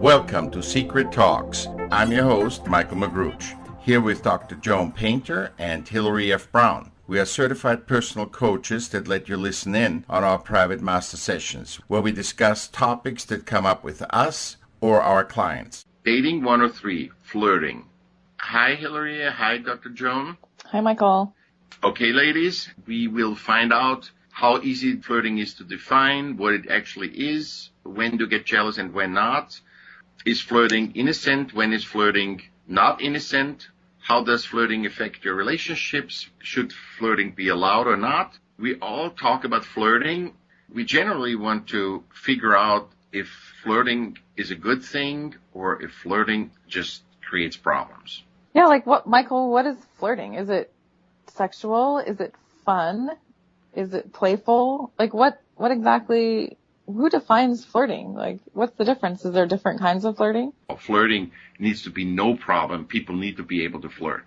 Welcome to Secret Talks. I'm your host, Michaell Magrutsche, here with Dr. Joen Painter and Hillary F. Brown. We are certified personal coaches that let you listen in on our private master sessions, where we discuss topics that come up with us or our clients. Dating 103, flirting. Hi, Hillary. Hi, Dr. Joen. Hi, Michael. Okay, ladies, we will find out how easy flirting is to define, what it actually is, when to get jealous and when not. Is flirting innocent? When is flirting not innocent? How does flirting affect your relationships? Should flirting be allowed or not? We all talk about flirting. We generally want to figure out if flirting is a good thing or if flirting just creates problems. Yeah, like Michael, what is flirting? Is it sexual? Is it fun? Is it playful? Like what exactly, who defines flirting? Like what's the difference? Is there different kinds of flirting? Flirting needs to be no problem. People need to be able to flirt.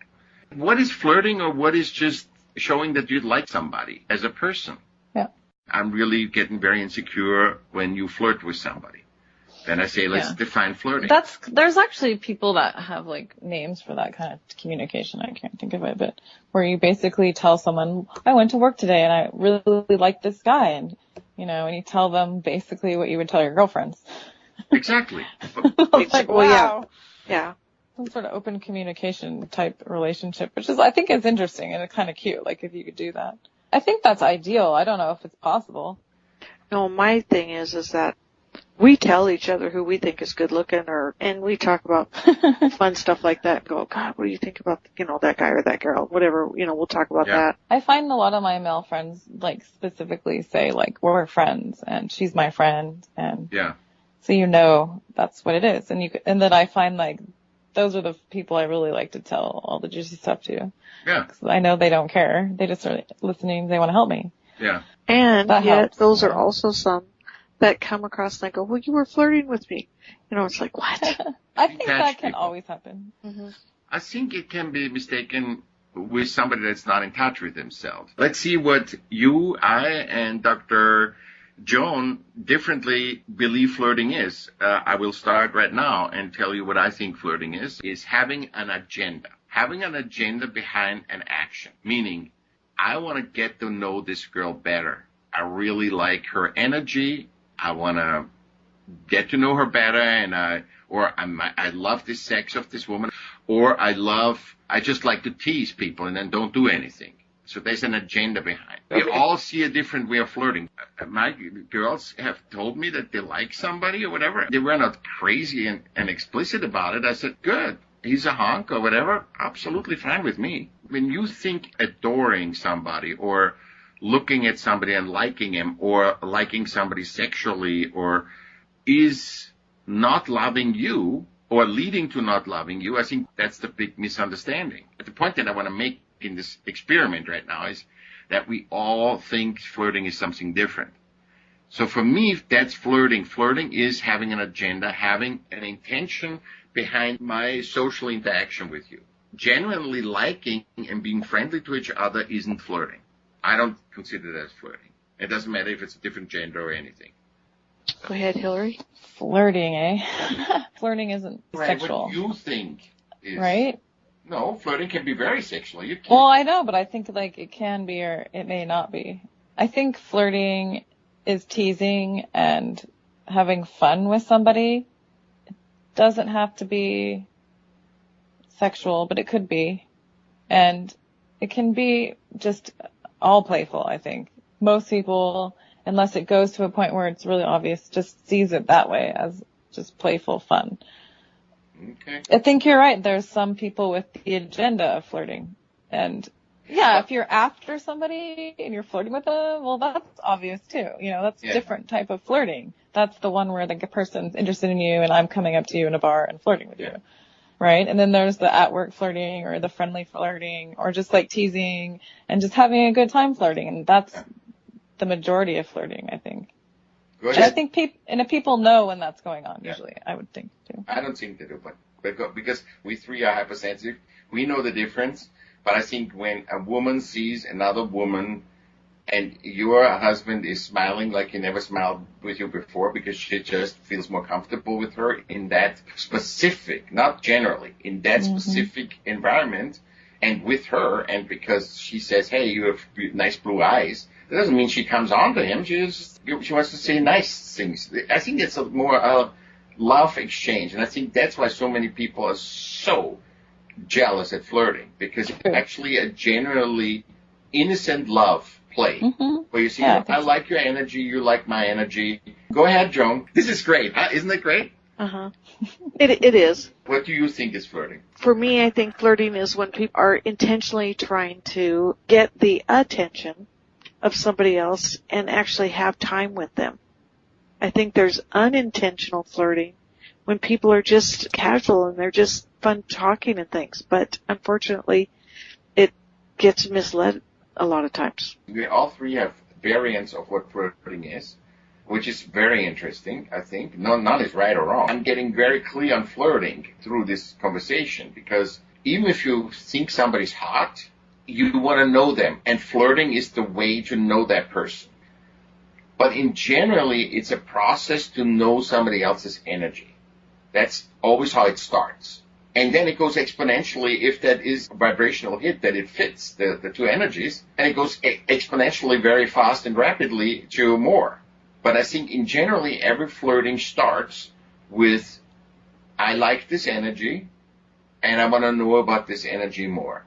What is flirting, or what is just showing that you like somebody as a person? Yeah. I'm really getting very insecure when you flirt with somebody. Then I say, let's define flirting. There's actually people that have like names for that kind of communication. I can't think of it, but where you basically tell someone, I went to work today and I really like this guy, and and you tell them basically what you would tell your girlfriends. Exactly. Like, wow. Yeah. Some sort of open communication type relationship, which is, I think, is interesting and it's kind of cute. Like if you could do that, I think that's ideal. I don't know if it's possible. No, my thing is that we tell each other who we think is good looking, and we talk about fun stuff like that and go, God, what do you think about, that guy or that girl, whatever, we'll talk about that. I find a lot of my male friends, like, specifically say, like, we're friends and she's my friend. And so, that's what it is. And then I find, like, those are the people I really like to tell all the juicy stuff to. Yeah. 'Cause I know they don't care. They just are listening. They want to help me. Yeah. And that yet helps, those are also some that come across and I go, well, you were flirting with me. It's like, what? I think that can people. always happen. Mm-hmm. I think it can be mistaken with somebody that's not in touch with themselves. Let's see what you, I, and Dr. Joen differently believe flirting is. I will start right now and tell you what I think flirting is having an agenda. Having an agenda behind an action, meaning I want to get to know this girl better. I really like her energy. I want to get to know her better, and I love the sex of this woman, or I just like to tease people and then don't do anything. So there's an agenda behind. We all see a different way of flirting. My girls have told me that they like somebody or whatever. They were not crazy and explicit about it. I said, good. He's a hunk or whatever. Absolutely fine with me. When you think adoring somebody or looking at somebody and liking him or liking somebody sexually or is not loving you or leading to not loving you, I think that's the big misunderstanding. But the point that I want to make in this experiment right now is that we all think flirting is something different. So for me, that's flirting. Flirting is having an agenda, having an intention behind my social interaction with you. Genuinely liking and being friendly to each other isn't flirting. I don't consider that as flirting. It doesn't matter if it's a different gender or anything. Go ahead, Hillary. Flirting, eh? Flirting isn't sexual. What you think is... Right? No, flirting can be very sexual. Well, I know, but I think, like, it can be or it may not be. I think flirting is teasing and having fun with somebody. It doesn't have to be sexual, but it could be. And it can be just all playful, I think. Most people, unless it goes to a point where it's really obvious, just sees it that way as just playful fun. Okay. I think you're right. There's some people with the agenda of flirting. And yeah, if you're after somebody and you're flirting with them, well, that's obvious too. That's a different type of flirting. That's the one where the person's interested in you and I'm coming up to you in a bar and flirting with you. Right? And then there's the at-work flirting or the friendly flirting or just like teasing and just having a good time flirting. And that's the majority of flirting, I think. And I think people know when that's going on, usually, I would think, too. I don't think they do, but because we three are hypersensitive, we know the difference. But I think when a woman sees another woman and your husband is smiling like he never smiled with you before because she just feels more comfortable with her in that specific, not generally, in that specific environment and with her, and because she says, hey, you have nice blue eyes, that doesn't mean she comes on to him. She wants to say nice things. I think it's more love exchange, and I think that's why so many people are so jealous at flirting, because it's actually a generally innocent love play, where you see, I like your energy, you like my energy. Go ahead, Joan. This is great. Isn't it great? It is. What do you think is flirting? For me, I think flirting is when people are intentionally trying to get the attention of somebody else and actually have time with them. I think there's unintentional flirting when people are just casual and they're just fun talking and things. But unfortunately, it gets misled a lot of times. We all three have variants of what flirting is, which is very interesting, I think. None is right or wrong. I'm getting very clear on flirting through this conversation, because even if you think somebody's hot, you want to know them, and flirting is the way to know that person. But in generally, it's a process to know somebody else's energy. That's always how it starts. And then it goes exponentially if that is a vibrational hit, that it fits the two energies, and it goes exponentially very fast and rapidly to more. But I think in generally, every flirting starts with, I like this energy, and I want to know about this energy more.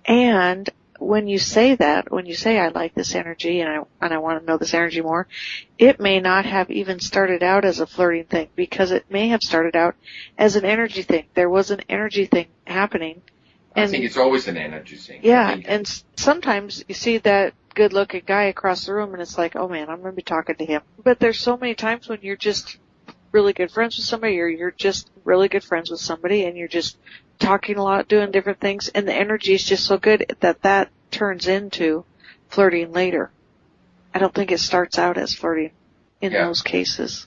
And when you say that, when you say I like this energy and I want to know this energy more, it may not have even started out as a flirting thing, because it may have started out as an energy thing. There was an energy thing happening. I think it's always an energy thing. Yeah, and sometimes you see that good-looking guy across the room and it's like, oh man, I'm going to be talking to him. But there's so many times when you're just really good friends with somebody, or you're just really good friends with somebody and you're just talking a lot, doing different things, and the energy is just so good that turns into flirting later. I don't think it starts out as flirting in those cases.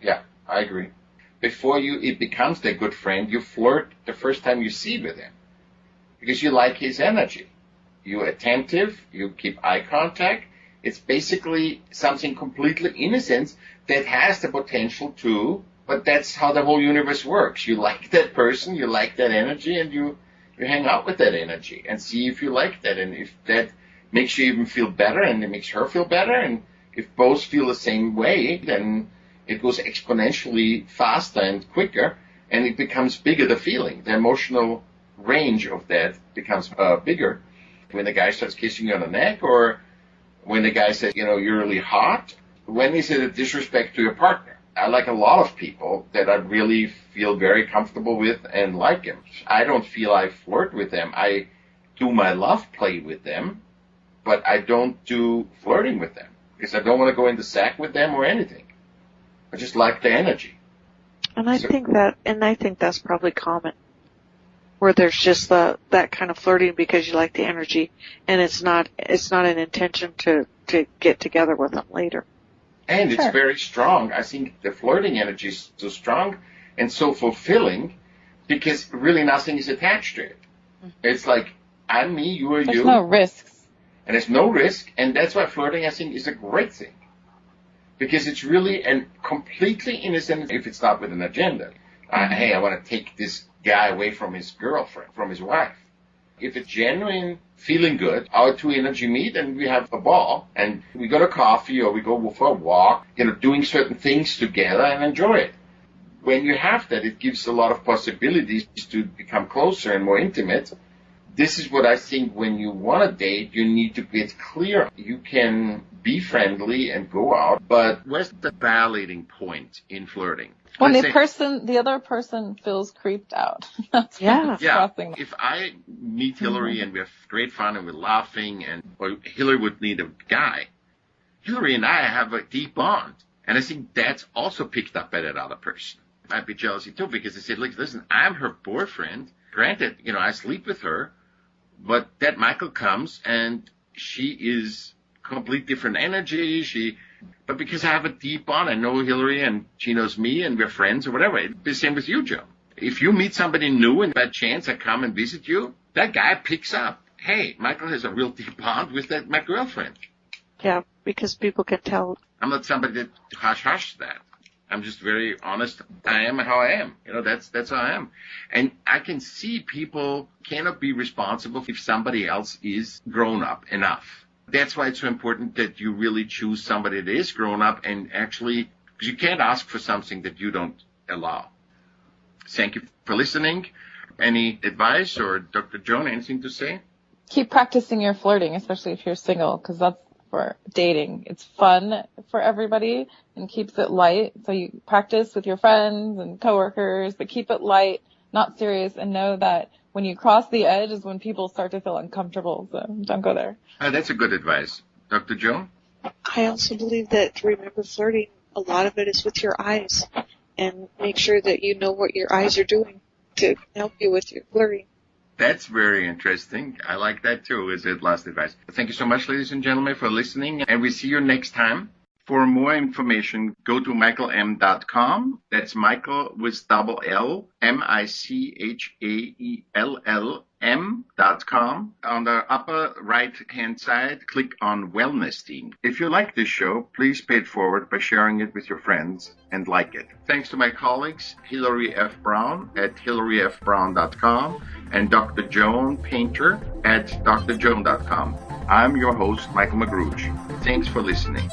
Yeah, I agree. Before it becomes that good friend, you flirt the first time you see with him, because you like his energy. You're attentive, you keep eye contact. It's basically something completely innocent that has the potential to, but that's how the whole universe works. You like that person, you like that energy, and you hang out with that energy and see if you like that. And if that makes you even feel better and it makes her feel better, and if both feel the same way, then it goes exponentially faster and quicker, and it becomes bigger, the feeling. The emotional range of that becomes bigger. When the guy starts kissing you on the neck, or when the guy says, you're really hot, when is it a disrespect to your partner? I like a lot of people that I really feel very comfortable with and like them. I don't feel I flirt with them. I do my love play with them, but I don't do flirting with them, because I don't want to go in the sack with them or anything. I just like the energy. And I think that's probably common, where there's just that kind of flirting because you like the energy, and it's not an intention to get together with them later. And it's very strong. I think the flirting energy is so strong and so fulfilling, because really nothing is attached to it. It's like, I'm me, you are you. There's no risks. And there's no risk, and that's why flirting, I think, is a great thing. Because it's really and completely innocent if it's not with an agenda. Hey, I want to take this guy away from his girlfriend, from his wife. If it's genuine, feeling good, our two energy meet and we have a ball, and we go to coffee or we go for a walk, doing certain things together and enjoy it. When you have that, it gives a lot of possibilities to become closer and more intimate. This is what I think when you want to date, you need to get clear. You can be friendly and go out, but where's the violating point in flirting? When the other person feels creeped out. That's crossing. If I meet Hillary and we have great fun and we're laughing, or Hillary would need a guy, Hillary and I have a deep bond. And I think that's also picked up by that other person. I'd be jealousy too, because they said, listen, I'm her boyfriend. Granted, I sleep with her, but that Michael comes and she is complete different energy. But because I have a deep bond, I know Hillary and she knows me and we're friends or whatever. It's the same with you, Joe. If you meet somebody new and by chance I come and visit you, that guy picks up. hey, Michael has a real deep bond with my girlfriend. Yeah, because people can tell. I'm not somebody that hush that. I'm just very honest. I am how I am. That's how I am. And I can see people cannot be responsible if somebody else is grown up enough. That's why it's so important that you really choose somebody that is grown up and actually, because you can't ask for something that you don't allow. Thank you for listening. Any advice, or Dr. Joan, anything to say? Keep practicing your flirting, especially if you're single, because that's for dating. It's fun for everybody and keeps it light. So you practice with your friends and coworkers, but keep it light, not serious, and know that when you cross the edge is when people start to feel uncomfortable. So don't go there. That's a good advice. Dr. Joan? I also believe that, remember, flirting, a lot of it is with your eyes. And make sure that you know what your eyes are doing to help you with your flirting. That's very interesting. I like that too, is it last advice. Thank you so much, ladies and gentlemen, for listening, and we see you next time. For more information, go to michaellm.com. That's Michael with double L, MICHAELLM.com. On the upper right-hand side, click on Wellness Team. If you like this show, please pay it forward by sharing it with your friends and like it. Thanks to my colleagues, Hillary F. Brown at hillaryfbrown.com and Dr. Joen Painter at drjoen.com. I'm your host, Michaell Magrutsche. Thanks for listening.